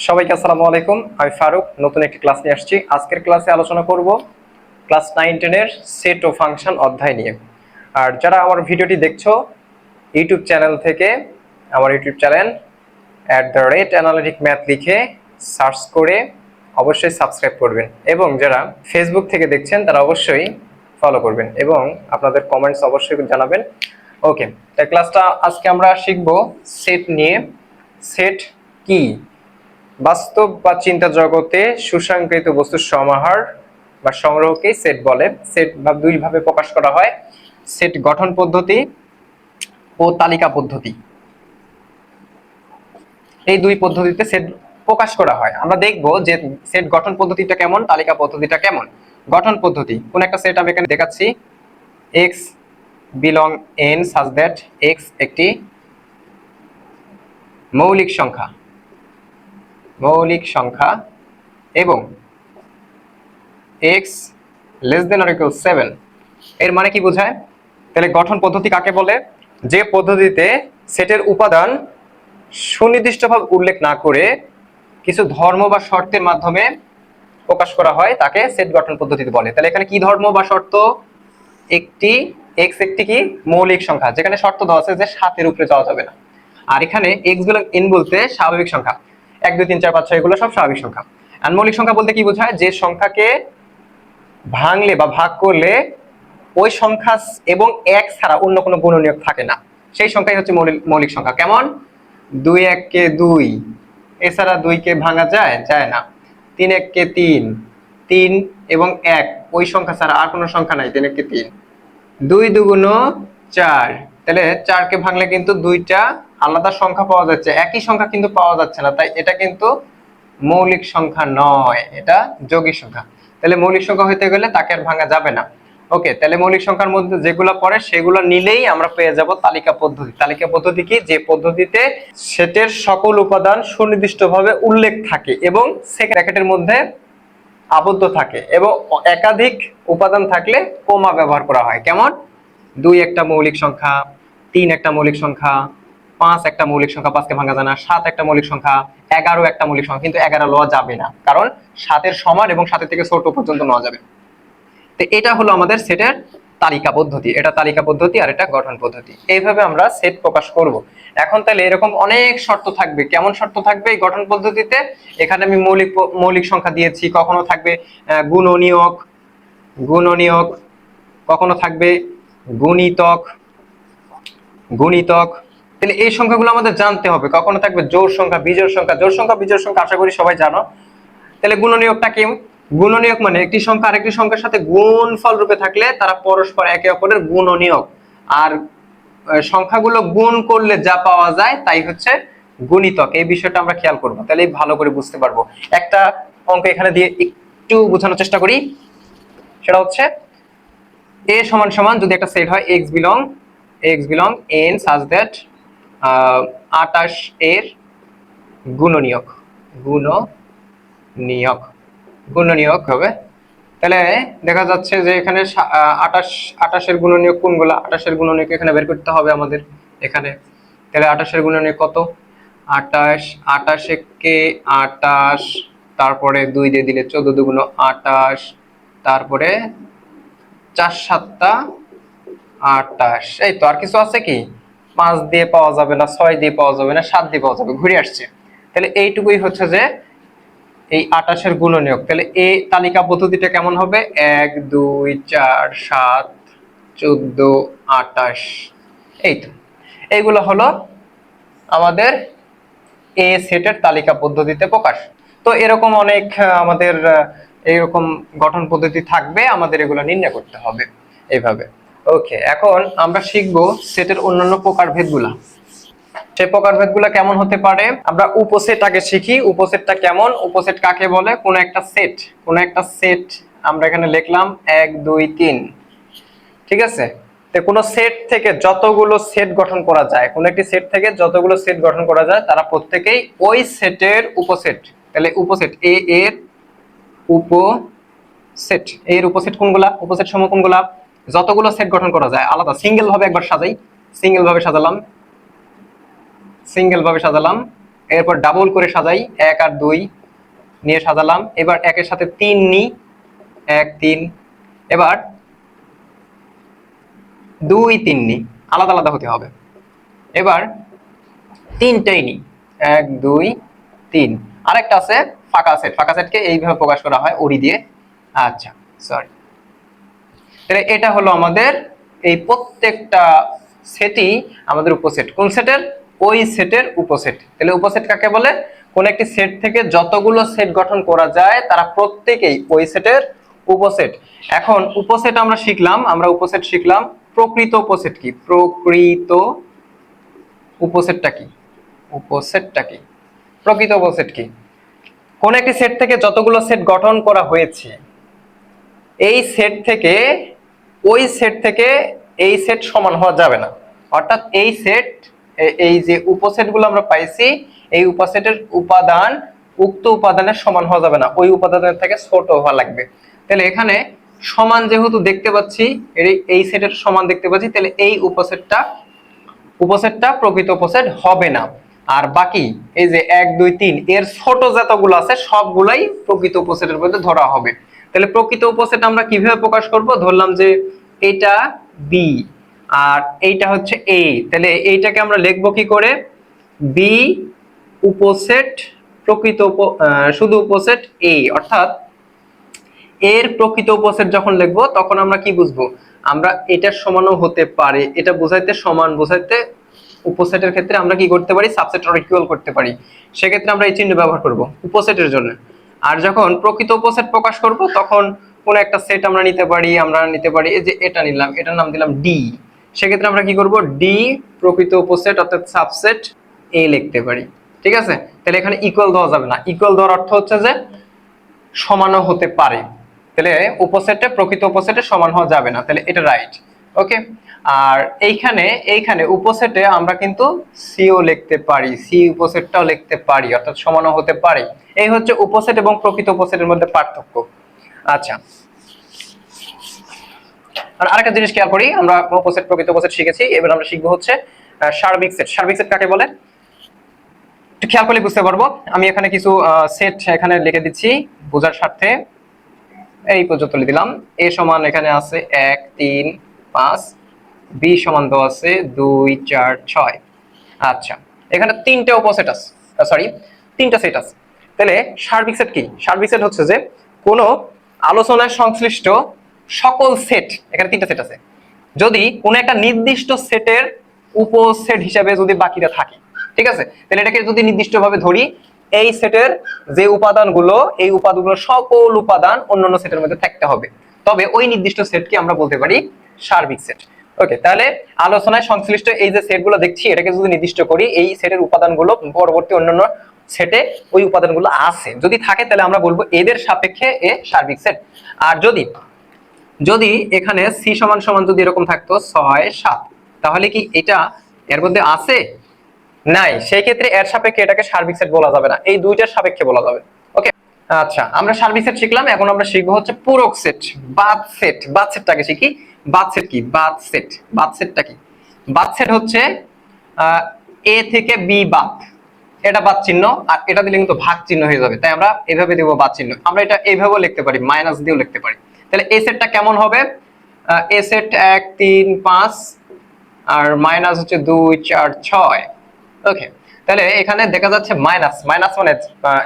সবাইকে আসসালামু আলাইকুম। আমি ফারুক নতুন একটি ক্লাস নিয়ে আসছি। আজকের ক্লাসে আলোচনা করব ক্লাস 9-10 এর সেট ও ফাংশন অধ্যায় নিয়ে। আর যারা আমার ভিডিওটি দেখছো ইউটিউব চ্যানেল থেকে, আমার ইউটিউব চ্যানেল @analytic math লিখে সার্চ করে অবশ্যই সাবস্ক্রাইব করবেন, এবং যারা ফেসবুক থেকে দেখছেন তারা অবশ্যই ফলো করবেন এবং আপনাদের কমেন্টস অবশ্যই জানাবেন। ওকে, তাই ক্লাসটা আজকে আমরা শিখব সেট নিয়ে। সেট কি? বাস্তব বা চিন্তা জগতে সুসংজ্ঞায়িত বস্তুর সমাহার বা সংগ্রহকে সেট বলে। সেট দুই ভাবে প্রকাশ করা হয়: সেট গঠন পদ্ধতি ও তালিকা পদ্ধতি। এই দুই পদ্ধতিতে সেট প্রকাশ করা হয়। আমরা দেখব যে সেট গঠন পদ্ধতিটা কেমন, তালিকা পদ্ধতিটা কেমন। গঠন পদ্ধতি, কোন একটা সেট আমি এখানে দেখাচ্ছি, x belong n such that x একটি মৌলিক সংখ্যা এবং x less than or equal 7। এর মানে কি বোঝায়? তাহলে গঠন পদ্ধতি কাকে বলে? যে পদ্ধতিতে সেটের উপাদান সুনির্দিষ্টভাবে উল্লেখ না করে কিছু ধর্ম বা শর্তের মাধ্যমে প্রকাশ করা হয় তাকে সেট গঠন পদ্ধতি বলে। তাহলে এখানে কি ধর্ম বা শর্ত? একটি x একটি কি মৌলিক সংখ্যা, যেখানে শর্ত দেওয়া আছে যে 7 এর উপরে যাওয়া যাবে না। আর এখানে x belong n বলতে স্বাভাবিক সংখ্যা, 1 2 3 4 5 6 এগুলো সব স্বাভাবিক সংখ্যা। আর মৌলিক সংখ্যা বলতে কি বোঝায়? যে সংখ্যাকে ভাঙলে বা ভাগ করলে ওই সংখ্যা এবং 1 ছাড়া অন্য কোনো গুণনীয়ক থাকে না, সেই সংখ্যাই হচ্ছে মৌলিক সংখ্যা। কেমন? 2 1 কে 2, এছাড়া 2 কে ভাঙা যায় না। 3 1 কে 3, 3 এবং 1 ওই সংখ্যা ছাড়া আর কোনো সংখ্যা নাই। 3 1 কে 3, 2 2 4। তাহলে 4 কে ভাঙলে কিন্তু দুইটা আলাদা সংখ্যা পাওয়া যাচ্ছে, একই সংখ্যা কিন্তু পাওয়া যাচ্ছে না, তাই এটা কিন্তু মৌলিক সংখ্যা নয়, এটা যৌগিক সংখ্যা। তাহলে মৌলিক সংখ্যা হইতে গেলে তাকে আর ভাঙা যাবে না। ওকে, তাহলে মৌলিক সংখ্যার মধ্যে যেগুলো পড়ে সেগুলো নিলেই আমরা পেয়ে যাব তালিকা পদ্ধতি। তালিকা পদ্ধতি কি? যে পদ্ধতিতে সেটের সকল উপাদান সুনির্দিষ্টভাবে উল্লেখ থাকে এবং ব্র্যাকেটের মধ্যে আবদ্ধ থাকে, এবং একাধিক উপাদান থাকলে কমা ব্যবহার করা হয়। কেমন? 2 একটা মৌলিক সংখ্যা, 3 একটা মৌলিক সংখ্যা, 5 একটা মৌলিক সংখ্যা, 5 কে ভাঙা যায় না, 7 একটা মৌলিক সংখ্যা, 11 একটা মৌলিক সংখ্যা। কিন্তু 11 লওয়া যাবে না, কারণ 7 এর সমান এবং 7 থেকে ছোট পর্যন্ত নেওয়া যাবে। তো এটা হলো আমাদের সেটের তালিকা পদ্ধতি। এটা তালিকা পদ্ধতি আর এটা গঠন পদ্ধতি। এইভাবে আমরা সেট প্রকাশ করব। এখন তাহলে এরকম অনেক শর্ত থাকবে। কেমন শর্ত থাকবে এই গঠন পদ্ধতিতে? এখানে আমি মৌলিক সংখ্যা দিয়েছি, কখনো থাকবে গুণনীয়ক, কখনো থাকবে গুণিতক। তাহলে এই সংখ্যাগুলো আমাদের জানতে হবে। কখনো থাকবে জোড় সংখ্যা, বিজোড় সংখ্যা। জোড় সংখ্যা বিজোড় সংখ্যা আশা করি সবাই জানো। তাহলে গুণনীয়কটা কি? গুণনীয়ক মানে একটি সংখ্যা আরেকটি সংখ্যার সাথে গুণফল রূপে থাকলে তারা পরস্পর একে অপরের গুণনীয়ক। আর সংখ্যাগুলো গুণ করলে যা পাওয়া যায় তাই হচ্ছে গুণিতক। এই বিষয়টা আমরা খেয়াল করব, তাহলে ভালো করে বুঝতে পারবো। একটা অঙ্ক এখানে দিয়ে একটু বোঝানোর চেষ্টা করি। সেটা হচ্ছে a সমান সমান যদি একটা সেট হয় x belong n such that 28 এর গুণনীয়ক হবে। তাহলে দেখা যাচ্ছে যে এখানে 28 এর গুণনীয়ক কোনগুলা? 28 এর গুণনীয়ক এখানে বের করতে হবে আমাদের এখানে। তাহলে 28 এর গুণনীয়ক কত? 28 কে 28, তারপরে 2 দিয়ে দিলে 14 2 28, তারপরে 4 7 28। এই তো, আর কিছু আছে কি? 5 দিয়ে পাওয়া যাবে না, 6 দিয়ে পাওয়া যাবে না, 7 দিয়ে পাওয়া যাবে, ঘুরে আসছে। তাহলে এইটুকুই হচ্ছে যে এই 28 এর গুণনীয়ক। তাহলে এই তালিকা পদ্ধতিটা কেমন হবে? 1 2 4 7 14 28। এই তো, এইগুলো হলো আমাদের এ সেটের তালিকা পদ্ধতিতে প্রকাশ। তো এরকম অনেক আমাদের এইরকম গঠন পদ্ধতি থাকবে, আমাদের এগুলো নির্ণয় করতে হবে এইভাবে। ওকে, এখন আমরা শিখব সেটের অন্যান্য প্রকারভেদগুলা। সেই প্রকারভেদগুলো কেমন হতে পারে? আমরা উপসেট আগে শিখি। উপসেটটা কেমন, উপসেট কাকে বলে? কোন একটা সেট আমরা এখানে লিখলাম 1 2 3, ঠিক আছে? তো কোন সেট থেকে যতগুলো সেট গঠন করা যায়, কোন একটি সেট থেকে যতগুলো সেট গঠন করা যায় তারা প্রত্যেকেই ওই সেটের উপসেট। তাহলে উপসেট এ এর উপসেট, এর উপসেট কোনগুলা? উপসেট সমূহ কোনগুলা? যতগুলো সেট গঠন করা যায় আলাদা সিঙ্গেল ভাবে একবার সাজাই, সিঙ্গেল ভাবে সাজালাম। এরপর ডাবল করে সাজাই, 1 আর 2 নিয়ে সাজালাম। এবার 1 এর সাথে 3 নিই, 1 3। এবার 2 3 নিই, আলাদা আলাদা হতে হবে। এবার 3টাই নিই, 1 2 3। আরেকটা আছে ফাঁকা সেট, ফাঁকা সেটকে এইভাবে প্রকাশ করা হয় ওরি দিয়ে। আচ্ছা সরি, তাহলে এটা হলো আমাদের এই প্রত্যেকটা সেটই আমাদের উপসেট। কোন সেটের? ওই সেটের উপসেট। তাহলে উপসেট কাকে বলে? কোন একটি সেট থেকে যতগুলো সেট গঠন করা যায় তারা প্রত্যেকেই ওই সেটের উপসেট। এখন উপসেট আমরা শিখলাম, উপসেট শিখলাম। প্রকৃত উপসেট কি? প্রকৃত উপসেটটা কি? উপসেটটা কি? প্রকৃত উপসেট কি? কোন একটি সেট থেকে যতগুলো সেট গঠন করা হয়েছে এই সেট থেকে এই সেট সমান হওয়া যাবে না। অর্থাৎ এই সেট, এই যে উপসেটগুলো আমরা পাইছি, এই উপসেটের উপাদান উক্ত উপাদানের সমান হওয়া যাবে না, ওই উপাদানের থেকে ছোট হওয়া লাগবে। তাহলে এখানে সমান যেহেতু দেখতে পাচ্ছি, এই সেটের সমান দেখতে পাচ্ছি, তাহলে এই উপসেটটা প্রকৃত উপসেট হবে না। আর বাকি এই যে 1 2 3 এর ছোট যতগুলো আছে সবগুলাই প্রকৃত উপসেটের মধ্যে ধরা হবে। তাহলে প্রকৃত উপসেট আমরা কিভাবে প্রকাশ করব? ধরলাম যে এটা বি আর এইটা হচ্ছে এ, তাহলে এইটাকে আমরা লিখবো কি করে? বি উপসেট প্রকৃত শুধু উপসেট এ, অর্থাৎ এর প্রকৃত উপসেট যখন লিখবো তখন আমরা কি বুঝবো? আমরা এটার সমানও হতে পারে, এটা বোঝাইতে, সমান বোঝাইতে উপসেটের ক্ষেত্রে আমরা কি করতে পারি? সাবসেট অর ইকুয়াল করতে পারি। সেক্ষেত্রে আমরা এই চিহ্ন ব্যবহার করব উপসেটের জন্য। আর যখন প্রকৃত উপসেট প্রকাশ করব তখন কোন একটা সেট আমরা নিতে পারি এই যে এটা নিলাম, এটার নাম দিলাম ডি। সেক্ষেত্রে আমরা কি করব? ডি প্রকৃত উপসেট অর্থাৎ সাবসেট এ লিখতে পারি। ঠিক আছে? তাহলে এখানে ইকুয়াল দেওয়া যাবে না, ইকুয়াল দেওয়ার অর্থ হচ্ছে যে সমানও হতে পারে। তাহলে উপসেটে প্রকৃত উপসেটে সমান হওয়া যাবে না, তাহলে এটা রাইট। ওকে, আর এইখানে উপসেটে আমরা কিন্তু সিও লিখতে পারি, সি উপসেটটাও লিখতে পারি, অর্থাৎ সমানও হতে পারে। এই হচ্ছে উপসেট এবং প্রকৃত উপসেটের মধ্যে পার্থক্য। আচ্ছা, আর আরেকটা জিনিস খেয়াল করি, আমরা উপসেট প্রকৃত উপসেট শিখেছি, এবার আমরা শিখবো হচ্ছে সার্বিক সেট। সার্বিক সেট কাকে বলে একটু খেয়াল করলে বুঝতে পারবো। আমি এখানে কিছু সেট এখানে লিখে দিচ্ছি বোঝার স্বার্থে। এই পর্যন্ত দিলাম। এ সমান এখানে আছে 1 3 5, বি সমান দেওয়া আছে 2 4 6। আচ্ছা, এখানে তিনটা উপসেট আছে, সরি তিনটা সেট আছে। তাহলে সার্বিক সেট কি? সার্বিক সেট হচ্ছে যে কোনো আলোচনায় সংশ্লিষ্ট সকল সেট, এখানে তিনটা সেট আছে, যদি কোনো একটা নির্দিষ্ট সেটের উপসেট হিসাবে যদি বাকিটা থাকে, ঠিক আছে, তাহলে এটাকে যদি নির্দিষ্টভাবে ধরি, এই সেটের যে উপাদানগুলো, এই উপাদানগুলো সকল উপাদান অন্যান্য সেটের মধ্যে থাকতে হবে, তবে ওই নির্দিষ্ট সেটকে আমরা বলতে পারি সার্বিক সেট। ওকে, তাহলে আলোচনায় সংশ্লিষ্ট এই যে সেটগুলো দেখছি, এটাকে যদি নির্দিষ্ট করি, এই সেটের উপাদানগুলো পরবর্তী অন্যান্য সেটে ওই উপাদানগুলো আছে, যদি থাকে তাহলে আমরা বলবো এদের সাপেক্ষে এ সার্বিক সেট। আর যদি এখানে সি সমান সমান যদি এরকম থাকতো 6 7, তাহলে কি এটা এর মধ্যে আছে? নাই, সেই ক্ষেত্রে এর সাপেক্ষে এটাকে সার্বিক সেট বলা যাবে না, এই দুইটার সাপেক্ষে বলা যাবে। ওকে, আচ্ছা, আমরা সার্বিক সেট শিখলাম, এখন আমরা শিখবো হচ্ছে পূরক সেট, বাদ সেট। বাদ সেটটাকে শিখি। বাদ সেট কি? বাদ সেটটা কি? বাদ সেট হচ্ছে এ থেকে বি বাদ, এটা বাদ চিহ্ন, আর এটা দিলে কিন্তু ভাগ চিহ্ন হয়ে যাবে, তাই আমরা এভাবে দেব বাদ চিহ্ন। আমরা এটা এইভাবেও লিখতে পারি, মাইনাস দিয়েও লিখতে পারি। তাহলে এই সেটটা কেমন হবে? এ সেট 1 3 5 আর মাইনাস হচ্ছে 2 4 6। ওকে, তাহলে এখানে দেখা যাচ্ছে মাইনাস মানে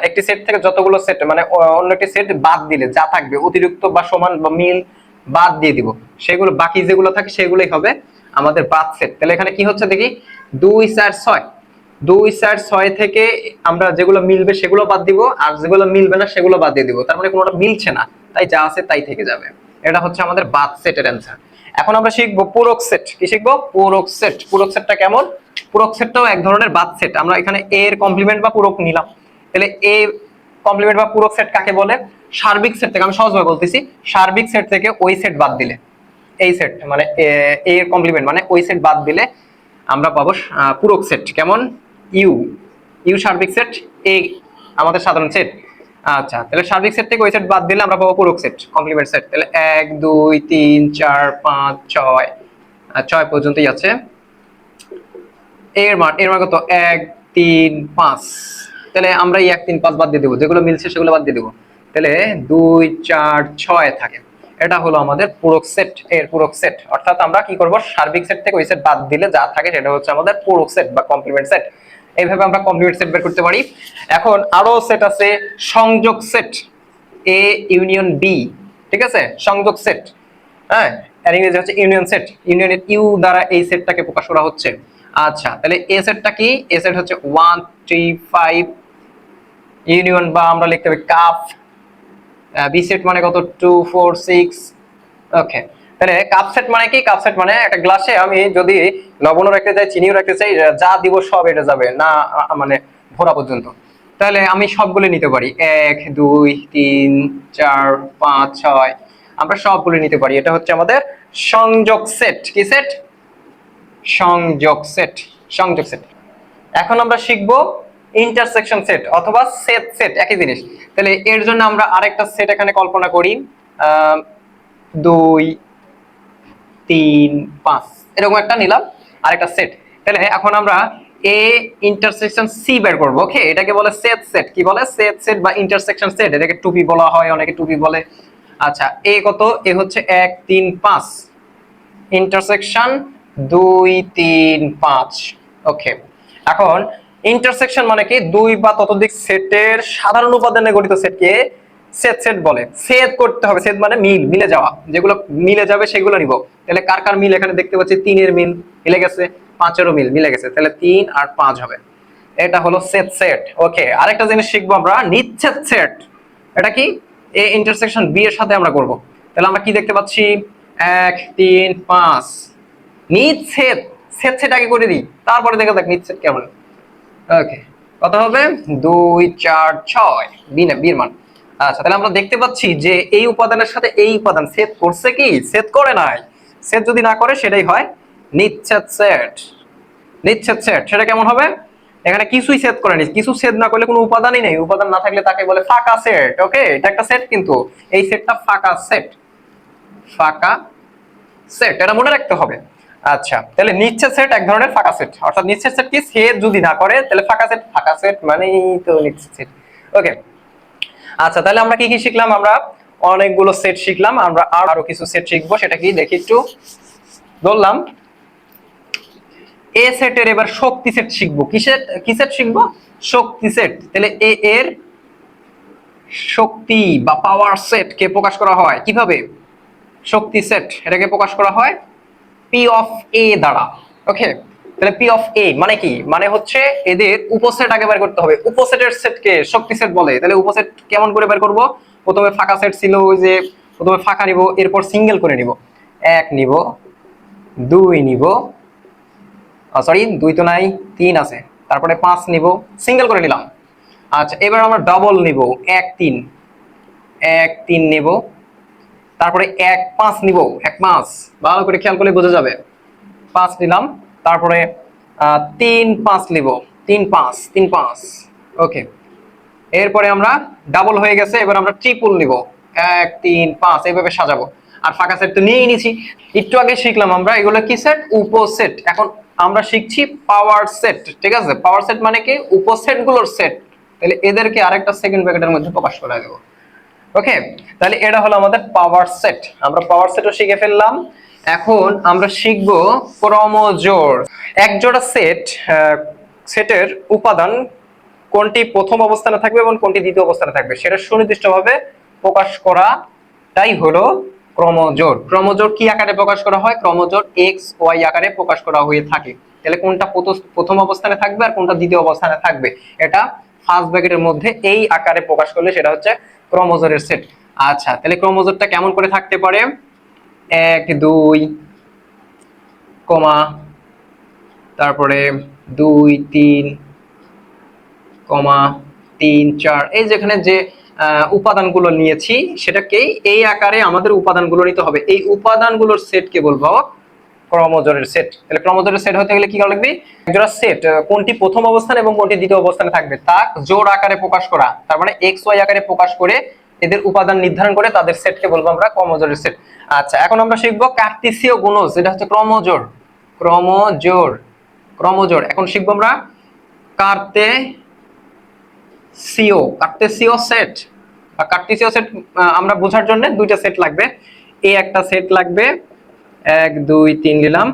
একটি সেট থেকে যতগুলো সেট, মানে অন্য একটি সেট বাদ দিলে যা থাকবে অতিরিক্ত বা সমান বা মিল বাদ দিয়ে দিব, সেগুলো বাকি যেগুলো থাকে সেগুলোই হবে আমাদের বাদ সেট। তাহলে এখানে কি হচ্ছে দেখি, 2 4 6, 2 4 6 থেকে আমরা যেগুলো মিলবে সেগুলো বাদ দিব, আর যেগুলো মিলবে না সেগুলো বাদ দিয়ে দিব, তার মানে কোনোটা মিলছে না, তাই যা আছে তাই থেকে যাবে। এটা হচ্ছে আমাদের বাদ সেটের অ্যান্সার। এখন আমরা শিখবো পূরক সেট। কি শিখবো? পূরক সেট। পূরক সেটটা কেমন? পূরক সেটটাও এক ধরনের বাদ সেট। আমরা এখানে এ এর কমপ্লিমেন্ট বা পূরক নিলাম, তাহলে এ কমপ্লিমেন্ট বা পূরক সেট কাকে বলে? সার্বিক সেট থেকে, আমি সহজভাবে বলতেছি, সার্বিক সেট থেকে ওই সেট বাদ দিলে, এই সেট মানে এ এর কমপ্লিমেন্ট মানে ওই সেট বাদ দিলে আমরা পাবো পূরক সেট। কেমন? ইউ সার্বিক সেট, এ আমাদের সাধারণ সেট। আচ্ছা, তাহলে সার্বিক সেট থেকে ওই সেট বাদ দিলে আমরা পাবো পূরক সেট, কমপ্লিমেন্ট সেট। তাহলে 1 2 3 4 5 6 পর্যন্তই আছে। এর মান কত? 1 3 5, তাহলে আমরা এই 1 3 5 বাদ দিয়ে দেবো, যেগুলো মিলছে সেগুলো বাদ দিয়ে দেবো, তাহলে 2 4 6 থাকে। এটা হলো আমাদের পূরক সেট, এর পূরক সেট। অর্থাৎ আমরা কি করব, সার্বিক সেট থেকে ওই সেট বাদ দিলে যা থাকে সেটা হচ্ছে আমাদের পূরক সেট বা কমপ্লিমেন্ট সেট। এইভাবে আমরা কমপ্লিমেন্ট সেট বের করতে পারি। এখন আরো সেট আছে সংযোগ সেট, এ ইউনিয়ন বি, ঠিক আছে, সংযোগ সেট। হ্যাঁ, এর ইংরেজি হচ্ছে ইউনিয়ন সেট, ইউনিয়নের ইউ দ্বারা এই সেটটাকে প্রকাশ করা হচ্ছে। আচ্ছা, তাহলে এ সেটটা কি, এ সেট হচ্ছে 1 3 5, ইউনিয়ন বা আমরা লিখতে হবে কাপ, বি সেট মানে কত 2 4 6। ওকে, তাহলে কাপ সেট মানে কি, কাপ সেট মানে একটা গ্লাসে আমি যদি লবণও রাখতে চাই চিনিও রাখতে চাই, যা দিব সব এটা যাবে না, মানে ভরা পর্যন্ত। তাহলে আমি সবগুলো নিতে পারি, 1 2 3 4 5 6, আমরা সবগুলো নিতে পারি। এটা হচ্ছে আমাদের সংযোগ সেট। কি সেট? সংযোগ সেট, সংযোগ সেট। এখন আমরা শিখব ইন্টারসেকশন সেট অথবা সেট সেট, একই জিনিস। তাহলে এর জন্য আমরা আরেকটা সেট এখানে কল্পনা করি, 2 3 5 এরকম একটা নিলাম আরেকটা সেট। তাহলে এখন আমরা এ ইন্টারসেকশন সি বের করব। ওকে, এটাকে বলে সেট সেট। কি বলে? সেট সেট বা ইন্টারসেকশন সেট। এটাকে টুপি বলা হয়, অনেকে টুপি বলে। আচ্ছা, এ কত? এ হচ্ছে 1 3 5, ইন্টারসেকশন 2 3 5। ওকে, এখন ইন্টারসেকশন মানে কি, দুই বা ততোধিক সেটের সাধারণ উপাদানে গঠিত সেটকে সেট সেট বলে। সেট করতে হবে, সেট মানে মিল, মিলে যাওয়া, যেগুলো মিলে যাবে সেগুলো নিব। তাহলে কার কার মিল এখানে দেখতে পাচ্ছি, 3 এর মিল মিলে গেছে, 5 এরও মিল মিলে গেছে, তাহলে 3 আর 5 হবে। এটা হলো সেট সেট। ওকে, আরেকটা জিনিস শিখবো আমরা, নিচ্ছেদ সেট। এটা কি? এ ইন্টারসেকশন বি এর সাথে আমরা করব। তাহলে আমরা কি দেখতে পাচ্ছি, 1 3 5, নিচ্ছেদ। সেট সেট আগে করে দিই, তারপরে দেখা যাক নিচ্ছেদ কেমন। ওকে, কত হবে? 2 4 6, বির মান। আচ্ছা, তাহলে আমরা দেখতে পাচ্ছি যে এই উপাদানের সাথে এই উপাদান সেট করছে কি, সেট করে নাই। সেট যদি না করে সেটাই হয় নিচ্ছেদ সেট। নিচ্ছেদ সেট সেটা কেমন হবে? এখানে কিছুই সেট করেনি, কিছু সেট না করলে কোনো উপাদানই নেই, উপাদান না থাকলে তাকে বলে ফাঁকা সেট। ওকে, এটা একটা সেট, কিন্তু এই সেটটা ফাঁকা সেট, ফাঁকা সেট, এটা মনে রাখতে হবে। আচ্ছা, তাহলে নিচ্ছেদ সেট এক ধরনের ফাঁকা সেট। অর্থাৎ নিচ্ছেদ সেট কি, সেট যদি না করে তাহলে ফাঁকা সেট, ফাঁকা সেট মানেই তো নিচ্ছেদ সেট। ওকে, আচ্ছা, তাহলে আমরা কি কি শিখলাম? আমরা অনেকগুলো সেট শিখলাম, আমরা আরো কিছু সেট শিখবো, সেটা কি দেখি একটু। বললাম এ সেটের এবার শক্তি সেট শিখবো। কি সেট শিখবো? শক্তি সেট। তাহলে এ এর শক্তি বা পাওয়ার সেট কে প্রকাশ করা হয় কিভাবে? শক্তি সেট এটাকে প্রকাশ করা হয় পি অফ এ দ্বারা। ওকে, তাহলে পি অফ এ মানে কি, মানে হচ্ছে এদের উপসেট আগে বের করতে হবে। উপসেটের সেটকে শক্তি সেট বলে। তাহলে উপসেট কেমন করে বের করব? প্রথমে ফাঁকা সেট ছিল, ওই যে প্রথমে ফাঁকা নিব, এরপর সিঙ্গেল করে নিব। 1 নিব, 2 নিব, সরি 2 তো নাই, 3 আছে, তারপরে 5 নিব, সিঙ্গেল করে নিলাম। আচ্ছা, এবার আমরা ডাবল নিব, 1 3, 1 3 নিব, তারপরে 1 5 নিব, 1 5, ভালো করে খেয়াল করলে বোঝা যাবে। 5 নিলাম, তারপরে 3 5 নিব, 3 5 3 5। ওকে, এরপরে আমরা ডাবল হয়ে গেছে, এবার আমরা ট্রিপল নিব, 1 3 5, এইভাবে সাজাবো। আর ফাঁকা সেট তো নিয়েই নিছি, একটু আগে শিখলাম আমরা এগুলো কি সেট, উপসেট। এখন আমরা শিখছি পাওয়ার সেট। ঠিক আছে, পাওয়ার সেট মানে কি, উপসেট গুলোর সেট। তাহলে এদেরকে আরেকটা সেকেন্ড ব্র্যাকেটের মধ্যে প্রকাশ করে দেব। ওকে, তাহলে এটা হলো আমাদের পাওয়ার সেট। আমরা পাওয়ার সেটও শিখে ফেললাম। এখন আমরা শিখব ক্রমজোড়। এক জোড়া সেট, সেটের উপাদান কোনটি প্রথম অবস্থানে থাকবে এবং কোনটি দ্বিতীয় অবস্থানে থাকবে সেটা সুনির্দিষ্টভাবে প্রকাশ করাটাই হলো ক্রমজোড়। ক্রমজোড় কি আকারে প্রকাশ করা হয়? ক্রমজোড় এক্স ওয়াই আকারে প্রকাশ করা হয়ে থাকে। তাহলে কোনটা প্রথম অবস্থানে থাকবে আর কোনটা দ্বিতীয় অবস্থানে থাকবে, এটা ফার্স্ট ব্র্যাকেটের মধ্যে এই আকারে প্রকাশ করলে সেটা হচ্ছে ক্রমজোড়ের সেট। আচ্ছা, তাহলে ক্রমজোড়টা কেমন করে থাকতে পারে? 1 2 কমা, তারপরে 2 3 কমা 3 4, এই যেখানে যে উপাদানগুলো নিয়েছি সেটাকেই এই আকারে আমাদের উপাদানগুলো নিতে হবে। এই উপাদানগুলোর সেটকে বলবো ক্রমজোড়ের সেট। তাহলে ক্রমজোড়ের সেট হতে গেলে কি করা লাগবে? একজোড়া সেট কোনটি প্রথম অবস্থানে এবং কোনটি দ্বিতীয় অবস্থানে থাকবে তা জোড় আকারে প্রকাশ করা, তার মানে এক্স ওয়াই আকারে প্রকাশ করে এদের উপাদান নির্ধারণ করে তাদের সেটকে বলবো আমরা ক্রমজোড়ের সেট। আচ্ছা, এখন আমরা শিখবো কার্তেসীয় গুণজ, যেটা হচ্ছে ক্রমজোড়। ক্রমজোড়, ক্রমজোড় এখন শিখবো আমরা কার্তেসীয় সেট বা কার্তেসীয় সেট আমরা বোঝার জন্য দুইটা সেট লাগবে। এ একটা সেট লাগবে 1 2 3 নিলাম,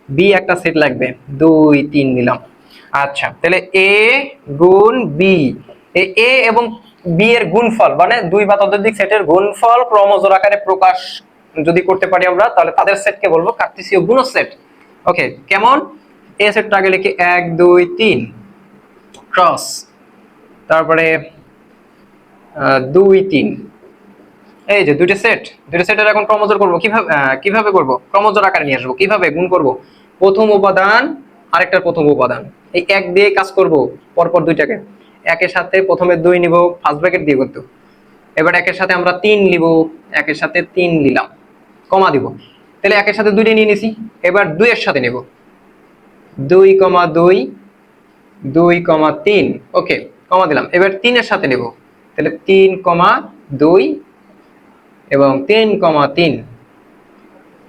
বি একটা সেট লাগবে 2 3 নিলাম। আচ্ছা, তাহলে এ গুণ বি, এ এবং বি এর গুণফল মানে দুই বা ততোধিক সেটের গুণফল ক্রমজোড় আকারে প্রকাশ যদি করতে পারি আমরা, তাহলে তাদের সেটকে বলবো কার্তেসীয় গুণজ সেট। ওকে, কেমন? এ সেটটা আগে লিখি 1 2 3 ক্রস, তারপরে 2 3, এই যে দুইটা সেটের এখন ক্রমজোড় করব কিভাবে? কিভাবে করব? ক্রমজোড় আকারে নিয়ে আসবো কিভাবে? গুণ করব প্রথম উপাদান আরেকটার প্রথম উপাদান, এই এক দিয়ে কাজ করব পরপর দুইটাকে। একের সাথে প্রথমে 2 নিব, ফার্স্ট ব্র্যাকেট দিয়ে করতে। এবার একের সাথে আমরা 3 নিব, একের সাথে 3 নিলাম, কমা দিব। তাহলে একের সাথে 2টা নিয়ে নিছি, এবার 2 এর সাথে নেব 2 2 2 3, ওকে কমা দিলাম। এবার 3 এর সাথে নেব, তাহলে 3 2 এবং 3 3,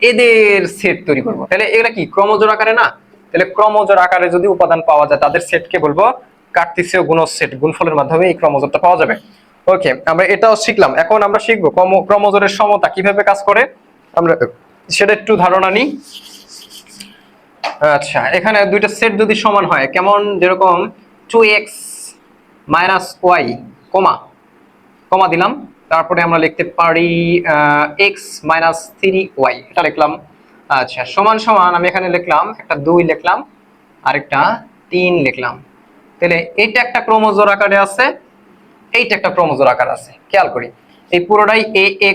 এদের সেট তৈরি করব। তাহলে এগুলা কি ক্রমজোড় আকারে না? তাহলে ক্রমজোড় আকারে যদি উপাদান পাওয়া যায় তাদের সেটকে বলবো কার্তেসীয় গুণজ সেট। গুণফলের মাধ্যমে এই ক্রমজোড়টা পাওয়া যাবে। ওকে, আমরা এটাও শিখলাম। এখন আমরা শিখবো ক্রমজোড়ের সমতা কিভাবে কাজ করে, আমরা সেটা একটু ধারণা নিই। আচ্ছা, এখানে দুইটা সেট যদি সমান হয় কেমন, যেরকম 2x - y কমা কমা দিলাম, তারপরে আমরা লিখতে পারি x - 3y, এটা লিখলাম। আচ্ছা, সমান সমান আমি এখানে লিখলাম একটা 2 লিখলাম আরেকটা 3 লিখলাম। তাহলে এইটা একটা ক্রমজোড় আকারে আছে, এইটা একটা ক্রমজোড় আকার আছে। খেয়াল করি এই পুরোটাই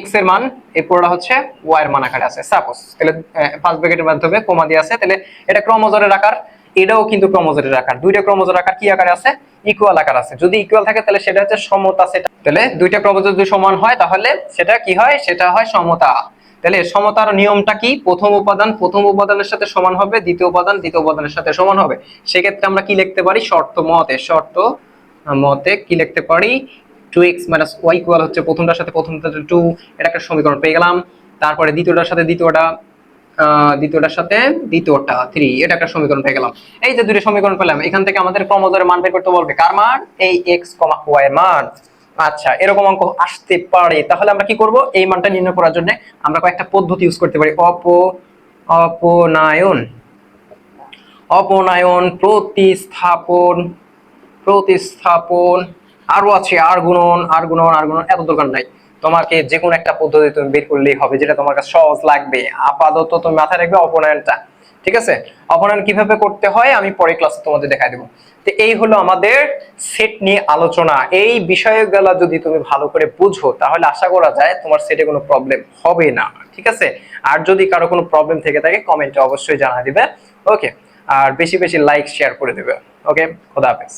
x এর মান, এই পুরোটা হচ্ছে y এর মান আকারে আছে সাপোজ। তাহলে ফার্স্ট ব্র্যাকেটের মাধ্যমে কমা দিয়ে আছে, তাহলে এটা ক্রমজোড়ের আকার, এটাও কিন্তু ক্রমজোড়ের আকার। দুইটা ক্রমজোড় আকার কি আকারে আছে? ইকুয়াল আকার আছে। যদি ইকুয়াল থাকে তাহলে সেটা হচ্ছে সমতা সেট। তাহলে দুইটা ক্রমজোড় যদি সমান হয় তাহলে সেটা কি হয়? সেটা হয় সমতা। তাহলে সমতার নিয়মটা কি? প্রথম উপাদানের সাথে সমান হবে, দ্বিতীয় উপাদানের সাথে সমান হবে। সেক্ষেত্রে আমরা কি লিখতে পারি? শর্ত মতে কি লিখতে পারি? 2x - y ইকুয়াল হচ্ছে প্রথমটার সাথে প্রথমটা 2, এটা একটা সমীকরণ পেয়ে গেলাম। তারপরে দ্বিতীয়টার সাথে দ্বিতীয়টার সাথে দ্বিতীয়টা 3, এটা একটা সমীকরণ পেয়ে গেলাম। এই যে দুটো সমীকরণ পেলাম, এখান থেকে আমাদের ক্রমজোড়ের মান বের করতে বলবে। কার মান? এই x, y এর মান। আচ্ছা, এরকম অঙ্ক আসতে পারে। তাহলে আমরা কি করব? এই মানটা নির্ণয় করার জন্য আমরা কয়েকটা পদ্ধতি ইউজ করতে পারি। অপনায়ন, প্রতিস্থাপন, আরো আছে আর গুণন, এত দরকার নাই। তোমাকে যে কোনো একটা পদ্ধতি তুমি বের করলেই হবে, যেটা তোমার কাছে সহজ লাগবে। আপাতত তুমি মাথায় রাখবে অপনয়নটা, ঠিক আছে? অপনয়ন কিভাবে করতে হয় আমি পরে ক্লাসে তোমাদের দেখাই দেবো। তো এই হলো আমাদের সেট নিয়ে আলোচনা। এই বিষয়গুলো যদি তুমি ভালো করে বুঝো তাহলে আশা করা যায় তোমার সেটে কোনো প্রবলেম হবে না, ঠিক আছে? আর যদি কারো কোনো প্রবলেম থেকে থাকে কমেন্টে অবশ্যই জানা দিবে। ওকে, আর বেশি বেশি লাইক শেয়ার করে দেবে। ওকে, খোদা হাফেজ।